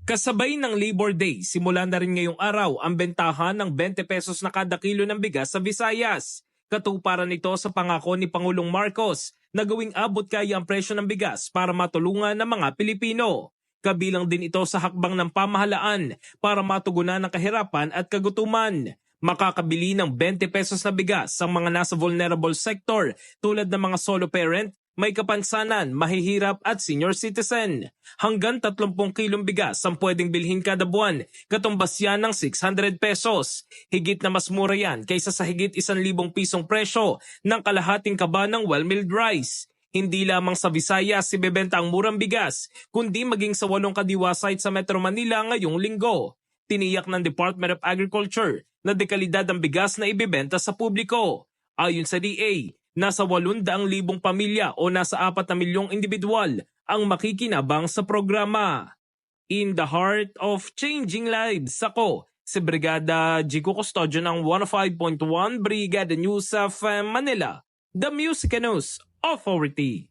Kasabay ng Labor Day, simula na rin ngayong araw ang bentahan ng 20 pesos na kada kilo ng bigas sa Visayas. Katuparan nito sa pangako ni Pangulong Marcos na gawing abot kaya ang presyo ng bigas para matulungan ng mga Pilipino. Kabilang din ito sa hakbang ng pamahalaan para matugunan ang kahirapan at kagutuman. Makakabili ng 20 pesos na bigas ang mga nasa vulnerable sector tulad ng mga solo parent, may kapansanan, mahihirap at senior citizen. Hanggang 30 kilong bigas ang pwedeng bilhin kada buwan, katumbas yan ng 600 pesos. Higit na mas mura yan kaysa sa higit 1,000 pisong presyo ng kalahating kaba ng well-milled rice. Hindi lamang sa Visayas ibebenta ang murang bigas, kundi maging sa 8 kadiwa site sa Metro Manila ngayong linggo. Tiniyak ng Department of Agriculture na dekalidad ang bigas na ibebenta sa publiko. Ayon sa DA, nasa 800,000 pamilya o nasa 4 na milyong individual ang makikinabang sa programa. In the heart of changing lives, ako si Brigada Jico Custodio ng 105.1 Brigada News of Manila, the Music News Authority.